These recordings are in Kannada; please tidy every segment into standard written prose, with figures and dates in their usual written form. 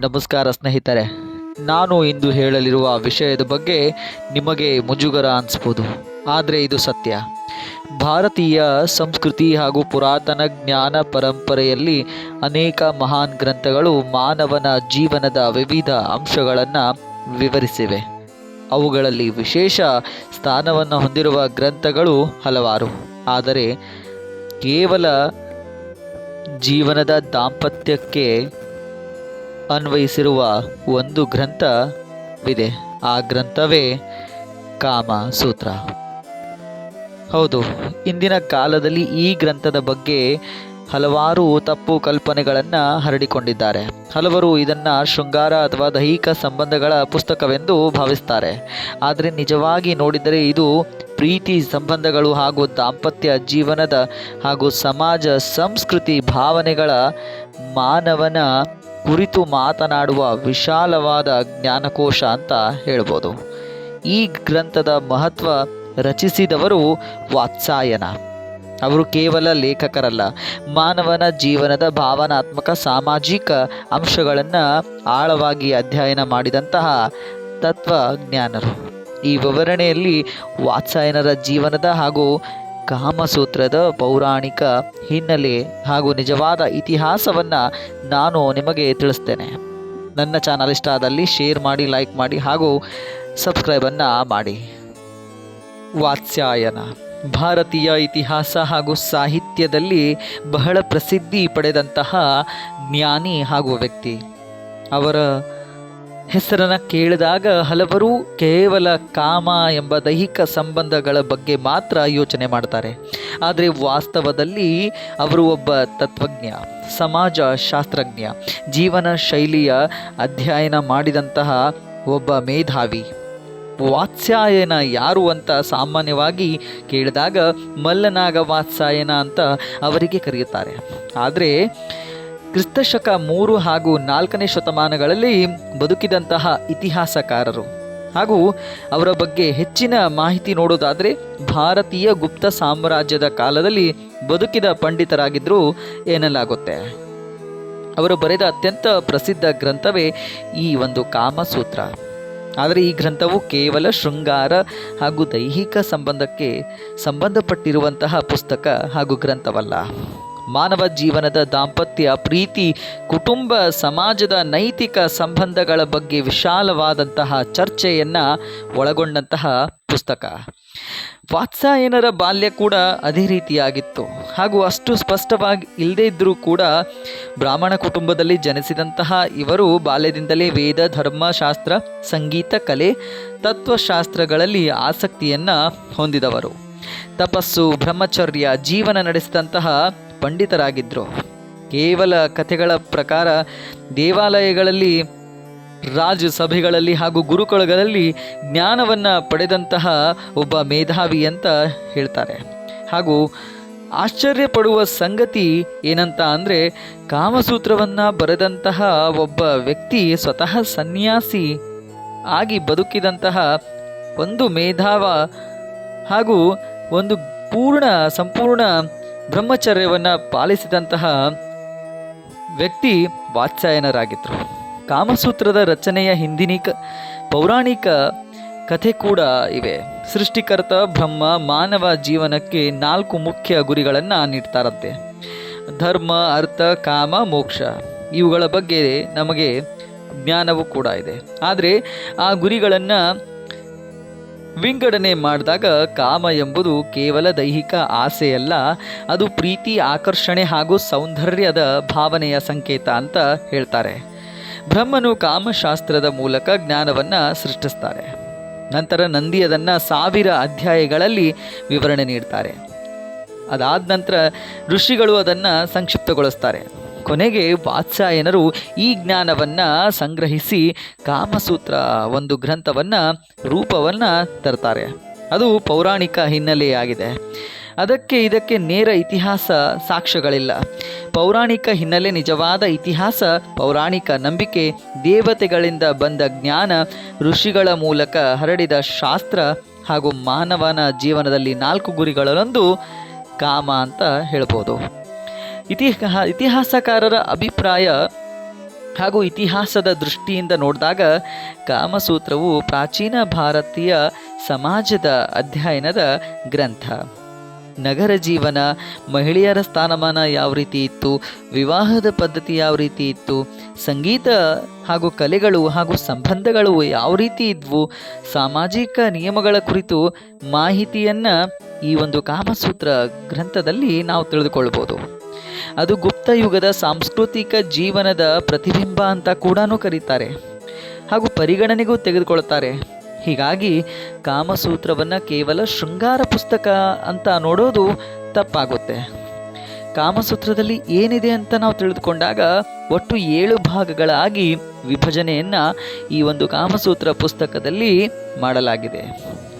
ನಮಸ್ಕಾರ ಸ್ನೇಹಿತರೆ. ನಾನು ಇಂದು ಹೇಳಲಿರುವ ವಿಷಯದ ಬಗ್ಗೆ ನಿಮಗೆ ಮುಜುಗರ ಅನಿಸ್ಬೋದು, ಆದರೆ ಇದು ಸತ್ಯ. ಭಾರತೀಯ ಸಂಸ್ಕೃತಿ ಹಾಗೂ ಪುರಾತನ ಜ್ಞಾನ ಪರಂಪರೆಯಲ್ಲಿ ಅನೇಕ ಮಹಾನ್ ಗ್ರಂಥಗಳು ಮಾನವನ ಜೀವನದ ವಿವಿಧ ಅಂಶಗಳನ್ನು ವಿವರಿಸಿವೆ. ಅವುಗಳಲ್ಲಿ ವಿಶೇಷ ಸ್ಥಾನವನ್ನು ಹೊಂದಿರುವ ಗ್ರಂಥಗಳು ಹಲವಾರು. ಆದರೆ ಕೇವಲ ಜೀವನದ ದಾಂಪತ್ಯಕ್ಕೆ ಅನ್ವಯಿಸಿರುವ ಒಂದು ಗ್ರಂಥವಿದೆ. ಆ ಗ್ರಂಥವೇ ಕಾಮಸೂತ್ರ. ಹೌದು, ಇಂದಿನ ಕಾಲದಲ್ಲಿ ಈ ಗ್ರಂಥದ ಬಗ್ಗೆ ಹಲವಾರು ತಪ್ಪು ಕಲ್ಪನೆಗಳನ್ನು ಹರಡಿಕೊಂಡಿದ್ದಾರೆ. ಹಲವರು ಇದನ್ನು ಶೃಂಗಾರ ಅಥವಾ ದೈಹಿಕ ಸಂಬಂಧಗಳ ಪುಸ್ತಕವೆಂದು ಭಾವಿಸ್ತಾರೆ. ಆದರೆ ನಿಜವಾಗಿ ನೋಡಿದರೆ ಇದು ಪ್ರೀತಿ ಸಂಬಂಧಗಳು ಹಾಗೂ ದಾಂಪತ್ಯ ಜೀವನದ ಹಾಗೂ ಸಮಾಜ ಸಂಸ್ಕೃತಿ ಭಾವನೆಗಳ ಮಾನವನ ಕುರಿತು ಮಾತನಾಡುವ ವಿಶಾಲವಾದ ಜ್ಞಾನಕೋಶ ಅಂತ ಹೇಳ್ಬೋದು. ಈ ಗ್ರಂಥದ ಮಹತ್ವ ರಚಿಸಿದವರು ವಾತ್ಸಾಯನ. ಅವರು ಕೇವಲ ಲೇಖಕರಲ್ಲ, ಮಾನವನ ಜೀವನದ ಭಾವನಾತ್ಮಕ ಸಾಮಾಜಿಕ ಅಂಶಗಳನ್ನು ಆಳವಾಗಿ ಅಧ್ಯಯನ ಮಾಡಿದಂತಹ ತತ್ವಜ್ಞಾನರು. ಈ ವಿವರಣೆಯಲ್ಲಿ ವಾತ್ಸಾಯನರ ಜೀವನದ ಹಾಗೂ ಕಾಮಸೂತ್ರದ ಪೌರಾಣಿಕ ಹಿನ್ನೆಲೆ ಹಾಗೂ ನಿಜವಾದ ಇತಿಹಾಸವನ್ನು ನಾನು ನಿಮಗೆ ತಿಳಿಸ್ತೇನೆ. ನನ್ನ ಚಾನಲ್ ಇಷ್ಟ ಆದಲ್ಲಿ ಶೇರ್ ಮಾಡಿ, ಲೈಕ್ ಮಾಡಿ ಹಾಗೂ ಸಬ್ಸ್ಕ್ರೈಬನ್ನು ಮಾಡಿ. ವಾತ್ಸಾಯನ ಭಾರತೀಯ ಇತಿಹಾಸ ಹಾಗೂ ಸಾಹಿತ್ಯದಲ್ಲಿ ಬಹಳ ಪ್ರಸಿದ್ಧಿ ಪಡೆದಂತಹ ಜ್ಞಾನಿ ಹಾಗೂ ವ್ಯಕ್ತಿ. ಅವರ ಹೆಸರನ್ನು ಕೇಳಿದಾಗ ಹಲವರು ಕೇವಲ ಕಾಮ ಎಂಬ ದೈಹಿಕ ಸಂಬಂಧಗಳ ಬಗ್ಗೆ ಮಾತ್ರ ಯೋಚನೆ ಮಾಡ್ತಾರೆ. ಆದರೆ ವಾಸ್ತವದಲ್ಲಿ ಅವರು ಒಬ್ಬ ತತ್ವಜ್ಞ, ಸಮಾಜ ಶಾಸ್ತ್ರಜ್ಞ, ಜೀವನ ಶೈಲಿಯ ಅಧ್ಯಯನ ಮಾಡಿದಂತಹ ಒಬ್ಬ ಮೇಧಾವಿ. ವಾತ್ಸಾಯನ ಯಾರು ಅಂತ ಸಾಮಾನ್ಯವಾಗಿ ಕೇಳಿದಾಗ ಮಲ್ಲನಾಗ ವಾತ್ಸಾಯನ ಅಂತ ಅವರಿಗೆ ಕರೆಯುತ್ತಾರೆ. ಆದರೆ ಕ್ರಿಸ್ತಶಕ 3 ಹಾಗೂ 4ನೇ ಶತಮಾನಗಳಲ್ಲಿ ಬದುಕಿದಂತಹ ಇತಿಹಾಸಕಾರರು ಹಾಗೂ ಅವರ ಬಗ್ಗೆ ಹೆಚ್ಚಿನ ಮಾಹಿತಿ ನೋಡೋದಾದರೆ ಭಾರತೀಯ ಗುಪ್ತ ಸಾಮ್ರಾಜ್ಯದ ಕಾಲದಲ್ಲಿ ಬದುಕಿದ ಪಂಡಿತರಾಗಿದ್ದರೂ ಎನ್ನಲಾಗುತ್ತೆ. ಅವರು ಬರೆದ ಅತ್ಯಂತ ಪ್ರಸಿದ್ಧ ಗ್ರಂಥವೇ ಈ ಒಂದು ಕಾಮಸೂತ್ರ. ಆದರೆ ಈ ಗ್ರಂಥವು ಕೇವಲ ಶೃಂಗಾರ ಹಾಗೂ ದೈಹಿಕ ಸಂಬಂಧಕ್ಕೆ ಸಂಬಂಧಪಟ್ಟಿರುವಂತಹ ಪುಸ್ತಕ ಹಾಗೂ ಗ್ರಂಥವಲ್ಲ. ಮಾನವ ಜೀವನದ ದಾಂಪತ್ಯ, ಪ್ರೀತಿ, ಕುಟುಂಬ, ಸಮಾಜದ ನೈತಿಕ ಸಂಬಂಧಗಳ ಬಗ್ಗೆ ವಿಶಾಲವಾದಂತಹ ಚರ್ಚೆಯನ್ನು ಒಳಗೊಂಡಂತಹ ಪುಸ್ತಕ. ವಾತ್ಸಾಯನರ ಬಾಲ್ಯ ಕೂಡ ಅದೇ ರೀತಿಯಾಗಿತ್ತು ಹಾಗೂ ಅಷ್ಟು ಸ್ಪಷ್ಟವಾಗಿ ಇಲ್ಲದೇ ಇದ್ದರೂ ಕೂಡ ಬ್ರಾಹ್ಮಣ ಕುಟುಂಬದಲ್ಲಿ ಜನಿಸಿದಂತಹ ಇವರು ಬಾಲ್ಯದಿಂದಲೇ ವೇದ, ಧರ್ಮಶಾಸ್ತ್ರ, ಸಂಗೀತ, ಕಲೆ, ತತ್ವಶಾಸ್ತ್ರಗಳಲ್ಲಿ ಆಸಕ್ತಿಯನ್ನು ಹೊಂದಿದವರು. ತಪಸ್ಸು, ಬ್ರಹ್ಮಚರ್ಯ ಜೀವನ ನಡೆಸಿದಂತಹ ಪಂಡಿತರಾಗಿದ್ದರು. ಕೇವಲ ಕಥೆಗಳ ಪ್ರಕಾರ ದೇವಾಲಯಗಳಲ್ಲಿ, ರಾಜಸಭೆಗಳಲ್ಲಿ ಹಾಗೂ ಗುರುಕುಲಗಳಲ್ಲಿ ಜ್ಞಾನವನ್ನು ಪಡೆದಂತಹ ಒಬ್ಬ ಮೇಧಾವಿ ಅಂತ ಹೇಳ್ತಾರೆ. ಹಾಗೂ ಆಶ್ಚರ್ಯಪಡುವ ಸಂಗತಿ ಏನಂತ ಅಂದರೆ, ಕಾಮಸೂತ್ರವನ್ನು ಬರೆದಂತಹ ಒಬ್ಬ ವ್ಯಕ್ತಿ ಸ್ವತಃ ಸನ್ಯಾಸಿ ಆಗಿ ಬದುಕಿದಂತಹ ಒಂದು ಮೇಧಾವ ಹಾಗೂ ಒಂದು ಸಂಪೂರ್ಣ ಬ್ರಹ್ಮಚರ್ಯವನ್ನು ಪಾಲಿಸಿದಂತಹ ವ್ಯಕ್ತಿ ವಾತ್ಸಾಯನರಾಗಿದ್ದರು. ಕಾಮಸೂತ್ರದ ರಚನೆಯ ಹಿಂದಿನ ಪೌರಾಣಿಕ ಕಥೆ ಕೂಡ ಇವೆ. ಸೃಷ್ಟಿಕರ್ತ ಬ್ರಹ್ಮ ಮಾನವ ಜೀವನಕ್ಕೆ 4 ಮುಖ್ಯ ಗುರಿಗಳನ್ನು ನೀಡ್ತಾರಂತೆ. ಧರ್ಮ, ಅರ್ಥ, ಕಾಮ, ಮೋಕ್ಷ. ಇವುಗಳ ಬಗ್ಗೆ ನಮಗೆ ಜ್ಞಾನವೂ ಕೂಡ ಇದೆ. ಆದರೆ ಆ ಗುರಿಗಳನ್ನು ವಿಂಗಡಣೆ ಮಾಡಿದಾಗ ಕಾಮ ಎಂಬುದು ಕೇವಲ ದೈಹಿಕ ಆಸೆಯಲ್ಲ, ಅದು ಪ್ರೀತಿ, ಆಕರ್ಷಣೆ ಹಾಗೂ ಸೌಂದರ್ಯದ ಭಾವನೆಯ ಸಂಕೇತ ಅಂತ ಹೇಳ್ತಾರೆ. ಬ್ರಹ್ಮನು ಕಾಮಶಾಸ್ತ್ರದ ಮೂಲಕ ಜ್ಞಾನವನ್ನು ಸೃಷ್ಟಿಸ್ತಾರೆ. ನಂತರ ನಂದಿ ಅದನ್ನು 1000 ಅಧ್ಯಾಯಗಳಲ್ಲಿ ವಿವರಣೆ ನೀಡ್ತಾರೆ. ಅದಾದ ನಂತರ ಋಷಿಗಳು ಅದನ್ನು ಸಂಕ್ಷಿಪ್ತಗೊಳಿಸ್ತಾರೆ. ಕೊನೆಗೆ ವಾತ್ಸಾಯನರು ಈ ಜ್ಞಾನವನ್ನು ಸಂಗ್ರಹಿಸಿ ಕಾಮಸೂತ್ರ ಒಂದು ಗ್ರಂಥವನ್ನು ರೂಪವನ್ನು ತರ್ತಾರೆ. ಅದು ಪೌರಾಣಿಕ ಹಿನ್ನೆಲೆಯಾಗಿದೆ. ಇದಕ್ಕೆ ನೇರ ಇತಿಹಾಸ ಸಾಕ್ಷ್ಯಗಳಿಲ್ಲ. ಪೌರಾಣಿಕ ಹಿನ್ನೆಲೆ ನಿಜವಾದ ಇತಿಹಾಸ, ಪೌರಾಣಿಕ ನಂಬಿಕೆ, ದೇವತೆಗಳಿಂದ ಬಂದ ಜ್ಞಾನ, ಋಷಿಗಳ ಮೂಲಕ ಹರಡಿದ ಶಾಸ್ತ್ರ ಹಾಗೂ ಮಾನವನ ಜೀವನದಲ್ಲಿ 4 ಗುರಿಗಳಲ್ಲೊಂದು ಕಾಮ ಅಂತ ಹೇಳ್ಬೋದು. ಇತಿಹಾಸಕಾರರ ಅಭಿಪ್ರಾಯ ಹಾಗೂ ಇತಿಹಾಸದ ದೃಷ್ಟಿಯಿಂದ ನೋಡಿದಾಗ ಕಾಮಸೂತ್ರವು ಪ್ರಾಚೀನ ಭಾರತೀಯ ಸಮಾಜದ ಅಧ್ಯಯನದ ಗ್ರಂಥ. ನಗರ ಜೀವನ, ಮಹಿಳೆಯರ ಸ್ಥಾನಮಾನ ಯಾವ ರೀತಿ ಇತ್ತು, ವಿವಾಹದ ಪದ್ಧತಿ ಯಾವ ರೀತಿ ಇತ್ತು, ಸಂಗೀತ ಹಾಗೂ ಕಲೆಗಳು ಹಾಗೂ ಸಂಬಂಧಗಳು ಯಾವ ರೀತಿ ಇದ್ವು, ಸಾಮಾಜಿಕ ನಿಯಮಗಳ ಕುರಿತು ಮಾಹಿತಿಯನ್ನು ಈ ಒಂದು ಕಾಮಸೂತ್ರ ಗ್ರಂಥದಲ್ಲಿ ನಾವು ತಿಳಿದುಕೊಳ್ಬೋದು. ಅದು ಗುಪ್ತ ಯುಗದ ಸಾಂಸ್ಕೃತಿಕ ಜೀವನದ ಪ್ರತಿಬಿಂಬ ಅಂತ ಕೂಡ ಕರೀತಾರೆ ಹಾಗೂ ಪರಿಗಣನೆಗೂ ತೆಗೆದುಕೊಳ್ತಾರೆ. ಹೀಗಾಗಿ ಕಾಮಸೂತ್ರವನ್ನು ಕೇವಲ ಶೃಂಗಾರ ಪುಸ್ತಕ ಅಂತ ನೋಡೋದು ತಪ್ಪಾಗುತ್ತೆ. ಕಾಮಸೂತ್ರದಲ್ಲಿ ಏನಿದೆ ಅಂತ ನಾವು ತಿಳಿದುಕೊಂಡಾಗ ಒಟ್ಟು 7 ಭಾಗಗಳಾಗಿ ವಿಭಜನೆಯನ್ನು ಈ ಒಂದು ಕಾಮಸೂತ್ರ ಪುಸ್ತಕದಲ್ಲಿ ಮಾಡಲಾಗಿದೆ.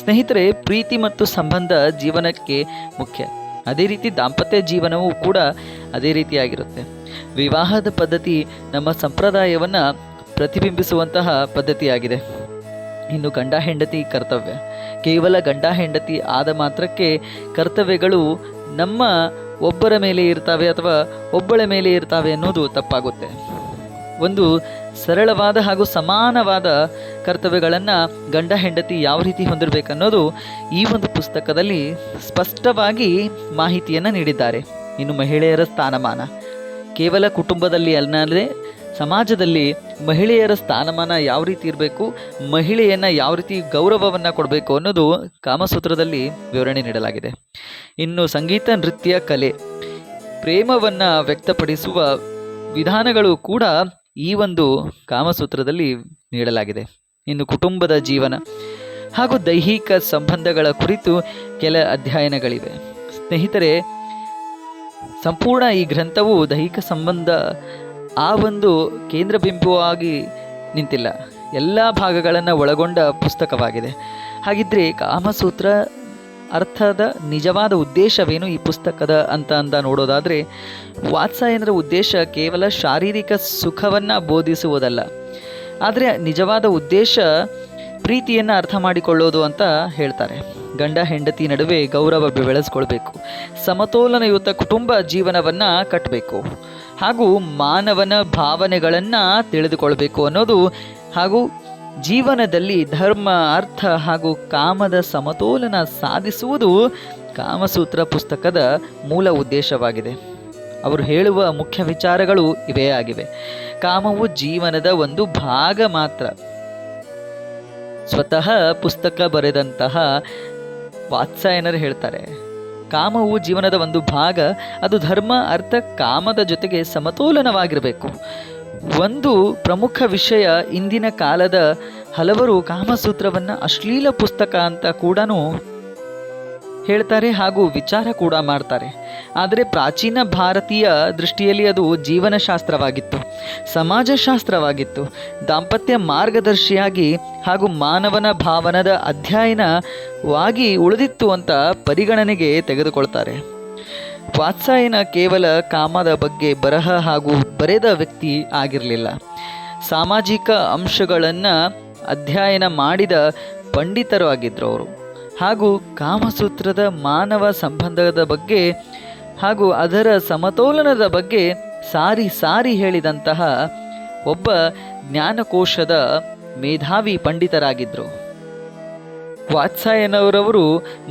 ಸ್ನೇಹಿತರೆ, ಪ್ರೀತಿ ಮತ್ತು ಸಂಬಂಧ ಜೀವನಕ್ಕೆ ಮುಖ್ಯ. ಅದೇ ರೀತಿ ದಾಂಪತ್ಯ ಜೀವನವೂ ಕೂಡ ಅದೇ ರೀತಿಯಾಗಿರುತ್ತೆ. ವಿವಾಹದ ಪದ್ಧತಿ ನಮ್ಮ ಸಂಪ್ರದಾಯವನ್ನು ಪ್ರತಿಬಿಂಬಿಸುವಂತಹ ಪದ್ಧತಿಯಾಗಿದೆ. ಇನ್ನು ಗಂಡ ಹೆಂಡತಿ ಕರ್ತವ್ಯ, ಕೇವಲ ಗಂಡ ಹೆಂಡತಿ ಆದ ಮಾತ್ರಕ್ಕೆ ಕರ್ತವ್ಯಗಳು ನಮ್ಮ ಒಬ್ಬರ ಮೇಲೆ ಇರ್ತವೆ ಅಥವಾ ಒಬ್ಬಳ ಮೇಲೆ ಇರ್ತವೆ ಅನ್ನೋದು ತಪ್ಪಾಗುತ್ತೆ. ಒಂದು ಸರಳವಾದ ಹಾಗೂ ಸಮಾನವಾದ ಕರ್ತವ್ಯಗಳನ್ನು ಗಂಡ ಹೆಂಡತಿ ಯಾವ ರೀತಿ ಹೊಂದಿರಬೇಕನ್ನೋದು ಈ ಒಂದು ಪುಸ್ತಕದಲ್ಲಿ ಸ್ಪಷ್ಟವಾಗಿ ಮಾಹಿತಿಯನ್ನು ನೀಡಿದ್ದಾರೆ. ಇನ್ನು ಮಹಿಳೆಯರ ಸ್ಥಾನಮಾನ, ಕೇವಲ ಕುಟುಂಬದಲ್ಲಿ ಅಲ್ಲದೆ ಸಮಾಜದಲ್ಲಿ ಮಹಿಳೆಯರ ಸ್ಥಾನಮಾನ ಯಾವ ರೀತಿ ಇರಬೇಕು, ಮಹಿಳೆಯನ್ನು ಯಾವ ರೀತಿ ಗೌರವವನ್ನು ಕೊಡಬೇಕು ಅನ್ನೋದು ಕಾಮಸೂತ್ರದಲ್ಲಿ ವಿವರಣೆ ನೀಡಲಾಗಿದೆ. ಇನ್ನು ಸಂಗೀತ, ನೃತ್ಯ, ಕಲೆ, ಪ್ರೇಮವನ್ನು ವ್ಯಕ್ತಪಡಿಸುವ ವಿಧಾನಗಳು ಕೂಡ ಈ ಒಂದು ಕಾಮಸೂತ್ರದಲ್ಲಿ ನೀಡಲಾಗಿದೆ. ಇನ್ನು ಕುಟುಂಬದ ಜೀವನ ಹಾಗೂ ದೈಹಿಕ ಸಂಬಂಧಗಳ ಕುರಿತು ಕೆಲ ಅಧ್ಯಯನಗಳಿವೆ. ಸ್ನೇಹಿತರೆ, ಸಂಪೂರ್ಣ ಈ ಗ್ರಂಥವು ದೈಹಿಕ ಸಂಬಂಧ ಆ ಒಂದು ಕೇಂದ್ರ ಬಿಂಬವಾಗಿ ನಿಂತಿಲ್ಲ, ಎಲ್ಲ ಭಾಗಗಳನ್ನು ಒಳಗೊಂಡ ಪುಸ್ತಕವಾಗಿದೆ. ಹಾಗಿದ್ರೆ ಕಾಮಸೂತ್ರ ಅರ್ಥದ ನಿಜವಾದ ಉದ್ದೇಶವೇನು ಈ ಪುಸ್ತಕದ ಅಂತ ನೋಡೋದಾದರೆ, ವಾತ್ಸಾಯನರ ಉದ್ದೇಶ ಕೇವಲ ಶಾರೀರಿಕ ಸುಖವನ್ನು ಬೋಧಿಸುವುದಲ್ಲ, ಆದರೆ ನಿಜವಾದ ಉದ್ದೇಶ ಪ್ರೀತಿಯನ್ನು ಅರ್ಥ ಮಾಡಿಕೊಳ್ಳೋದು ಅಂತ ಹೇಳ್ತಾರೆ. ಗಂಡ ಹೆಂಡತಿ ನಡುವೆ ಗೌರವ ಬೆಳೆಸ್ಕೊಳ್ಬೇಕು, ಸಮತೋಲನಯುತ ಕುಟುಂಬ ಜೀವನವನ್ನು ಕಟ್ಟಬೇಕು ಹಾಗೂ ಮಾನವನ ಭಾವನೆಗಳನ್ನು ತಿಳಿದುಕೊಳ್ಬೇಕು ಅನ್ನೋದು, ಹಾಗೂ ಜೀವನದಲ್ಲಿ ಧರ್ಮ, ಅರ್ಥ ಹಾಗೂ ಕಾಮದ ಸಮತೋಲನ ಸಾಧಿಸುವುದು ಕಾಮಸೂತ್ರ ಪುಸ್ತಕದ ಮೂಲ ಉದ್ದೇಶವಾಗಿದೆ. ಅವರು ಹೇಳುವ ಮುಖ್ಯ ವಿಚಾರಗಳು ಇವೇ ಆಗಿವೆ. ಕಾಮವು ಜೀವನದ ಒಂದು ಭಾಗ ಮಾತ್ರ. ಸ್ವತಃ ಪುಸ್ತಕ ಬರೆದಂತಹ ವಾತ್ಸಾಯನರು ಹೇಳ್ತಾರೆ, ಕಾಮವು ಜೀವನದ ಒಂದು ಭಾಗ, ಅದು ಧರ್ಮ, ಅರ್ಥ, ಕಾಮದ ಜೊತೆಗೆ ಸಮತೋಲನವಾಗಿರಬೇಕು. ಒಂದು ಪ್ರಮುಖ ವಿಷಯ, ಇಂದಿನ ಕಾಲದ ಹಲವರು ಕಾಮಸೂತ್ರವನ್ನು ಅಶ್ಲೀಲ ಪುಸ್ತಕ ಅಂತ ಕೂಡ ಹೇಳ್ತಾರೆ ಹಾಗೂ ವಿಚಾರ ಕೂಡ ಮಾಡ್ತಾರೆ. ಆದರೆ ಪ್ರಾಚೀನ ಭಾರತೀಯ ದೃಷ್ಟಿಯಲ್ಲಿ ಅದು ಜೀವನಶಾಸ್ತ್ರವಾಗಿತ್ತು, ಸಮಾಜಶಾಸ್ತ್ರವಾಗಿತ್ತು, ದಾಂಪತ್ಯ ಮಾರ್ಗದರ್ಶಿಯಾಗಿ ಹಾಗೂ ಮಾನವನ ಭಾವನದ ಅಧ್ಯಯನವಾಗಿ ಉಳಿದಿತ್ತು ಅಂತ ಪರಿಗಣನೆಗೆ ತೆಗೆದುಕೊಳ್ತಾರೆ. ವಾತ್ಸಾಯನ ಕೇವಲ ಕಾಮದ ಬಗ್ಗೆ ಬರಹ ಹಾಗೂ ಬರೆದ ವ್ಯಕ್ತಿ ಆಗಿರಲಿಲ್ಲ, ಸಾಮಾಜಿಕ ಅಂಶಗಳನ್ನು ಅಧ್ಯಯನ ಮಾಡಿದ ಪಂಡಿತರು ಆಗಿದ್ದರು ಅವರು. ಹಾಗೂ ಕಾಮಸೂತ್ರದ ಮಾನವ ಸಂಬಂಧದ ಬಗ್ಗೆ ಹಾಗೂ ಅದರ ಸಮತೋಲನದ ಬಗ್ಗೆ ಸಾರಿ ಸಾರಿ ಹೇಳಿದಂತಹ ಒಬ್ಬ ಜ್ಞಾನಕೋಶದ ಮೇಧಾವಿ ಪಂಡಿತರಾಗಿದ್ದರು. ವಾತ್ಸಾಯನವರವರು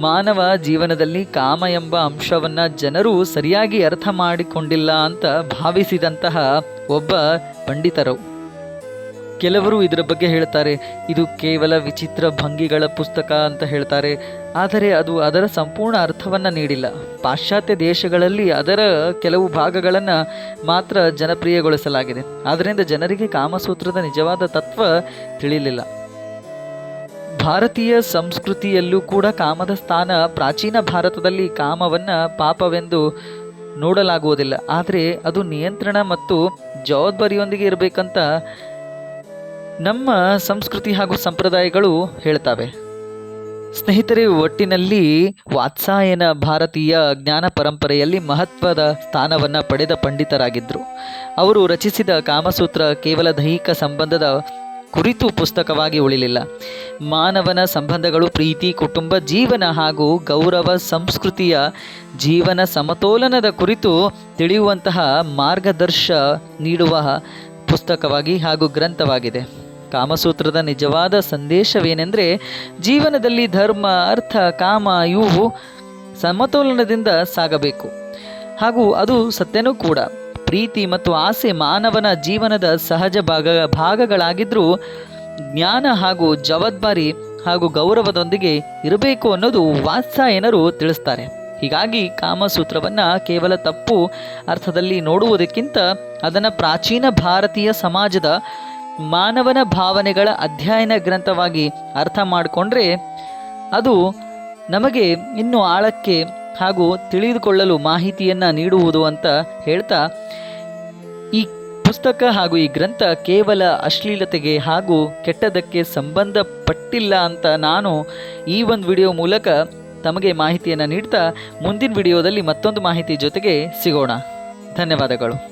ಮಾನವ ಜೀವನದಲ್ಲಿ ಕಾಮ ಎಂಬ ಅಂಶವನ್ನು ಜನರು ಸರಿಯಾಗಿ ಅರ್ಥ ಮಾಡಿಕೊಂಡಿಲ್ಲ ಅಂತ ಭಾವಿಸಿದಂತಹ ಒಬ್ಬ ಪಂಡಿತರು. ಕೆಲವರು ಇದರ ಬಗ್ಗೆ ಹೇಳ್ತಾರೆ, ಇದು ಕೇವಲ ವಿಚಿತ್ರ ಭಂಗಿಗಳ ಪುಸ್ತಕ ಅಂತ ಹೇಳ್ತಾರೆ. ಆದರೆ ಅದು ಅದರ ಸಂಪೂರ್ಣ ಅರ್ಥವನ್ನು ನೀಡಿಲ್ಲ. ಪಾಶ್ಚಾತ್ಯ ದೇಶಗಳಲ್ಲಿ ಅದರ ಕೆಲವು ಭಾಗಗಳನ್ನು ಮಾತ್ರ ಜನಪ್ರಿಯಗೊಳಿಸಲಾಗಿದೆ. ಆದ್ದರಿಂದ ಜನರಿಗೆ ಕಾಮಸೂತ್ರದ ನಿಜವಾದ ತತ್ವ ತಿಳಿಯಲಿಲ್ಲ. ಭಾರತೀಯ ಸಂಸ್ಕೃತಿಯಲ್ಲೂ ಕೂಡ ಕಾಮದ ಸ್ಥಾನ, ಪ್ರಾಚೀನ ಭಾರತದಲ್ಲಿ ಕಾಮವನ್ನು ಪಾಪವೆಂದು ನೋಡಲಾಗುವುದಿಲ್ಲ, ಆದರೆ ಅದು ನಿಯಂತ್ರಣ ಮತ್ತು ಜವಾಬ್ದಾರಿಯೊಂದಿಗೆ ಇರಬೇಕಂತ ನಮ್ಮ ಸಂಸ್ಕೃತಿ ಹಾಗೂ ಸಂಪ್ರದಾಯಗಳು ಹೇಳ್ತವೆ. ಸ್ನೇಹಿತರೆ, ಒಟ್ಟಿನಲ್ಲಿ ವಾತ್ಸಾಯನ ಭಾರತೀಯ ಜ್ಞಾನ ಪರಂಪರೆಯಲ್ಲಿ ಮಹತ್ವದ ಸ್ಥಾನವನ್ನು ಪಡೆದ ಪಂಡಿತರಾಗಿದ್ದರು. ಅವರು ರಚಿಸಿದ ಕಾಮಸೂತ್ರ ಕೇವಲ ದೈಹಿಕ ಸಂಬಂಧದ ಕುರಿತು ಪುಸ್ತಕವಾಗಿ ಉಳಿಲಿಲ್ಲ. ಮಾನವನ ಸಂಬಂಧಗಳು, ಪ್ರೀತಿ, ಕುಟುಂಬ ಜೀವನ ಹಾಗೂ ಗೌರವ, ಸಂಸ್ಕೃತಿಯ ಜೀವನ ಸಮತೋಲನದ ಕುರಿತು ತಿಳಿಯುವಂತಹ ಮಾರ್ಗದರ್ಶ ನೀಡುವ ಪುಸ್ತಕವಾಗಿ ಹಾಗೂ ಗ್ರಂಥವಾಗಿದೆ. ಕಾಮಸೂತ್ರದ ನಿಜವಾದ ಸಂದೇಶವೇನೆಂದರೆ, ಜೀವನದಲ್ಲಿ ಧರ್ಮ, ಅರ್ಥ, ಕಾಮ ಇವು ಸಮತೋಲನದಿಂದ ಸಾಗಬೇಕು. ಹಾಗೂ ಅದು ಸತ್ಯನೂ ಕೂಡ. ಪ್ರೀತಿ ಮತ್ತು ಆಸೆ ಮಾನವನ ಜೀವನದ ಸಹಜ ಭಾಗಗಳಾಗಿದ್ದರೂ ಜ್ಞಾನ ಹಾಗೂ ಜವಾಬ್ದಾರಿ ಹಾಗೂ ಗೌರವದೊಂದಿಗೆ ಇರಬೇಕು ಅನ್ನೋದು ವಾತ್ಸಾಯನರು ತಿಳಿಸ್ತಾರೆ. ಹೀಗಾಗಿ ಕಾಮಸೂತ್ರವನ್ನು ಕೇವಲ ತಪ್ಪು ಅರ್ಥದಲ್ಲಿ ನೋಡುವುದಕ್ಕಿಂತ ಅದನ್ನು ಪ್ರಾಚೀನ ಭಾರತೀಯ ಸಮಾಜದ ಮಾನವನ ಭಾವನೆಗಳ ಅಧ್ಯಯನ ಗ್ರಂಥವಾಗಿ ಅರ್ಥ ಮಾಡಿಕೊಂಡ್ರೆ ಅದು ನಮಗೆ ಇನ್ನೂ ಆಳಕ್ಕೆ ಹಾಗೂ ತಿಳಿದುಕೊಳ್ಳಲು ಮಾಹಿತಿಯನ್ನು ನೀಡುವುದು ಅಂತ ಹೇಳ್ತಾ, ಈ ಪುಸ್ತಕ ಹಾಗೂ ಈ ಗ್ರಂಥ ಕೇವಲ ಅಶ್ಲೀಲತೆಗೆ ಹಾಗೂ ಕೆಟ್ಟದಕ್ಕೆ ಸಂಬಂಧಪಟ್ಟಿಲ್ಲ ಅಂತ ನಾನು ಈ ಒಂದು ವಿಡಿಯೋ ಮೂಲಕ ತಮಗೆ ಮಾಹಿತಿಯನ್ನು ನೀಡ್ತಾ ಮುಂದಿನ ವಿಡಿಯೋದಲ್ಲಿ ಮತ್ತೊಂದು ಮಾಹಿತಿ ಜೊತೆಗೆ ಸಿಗೋಣ. ಧನ್ಯವಾದಗಳು.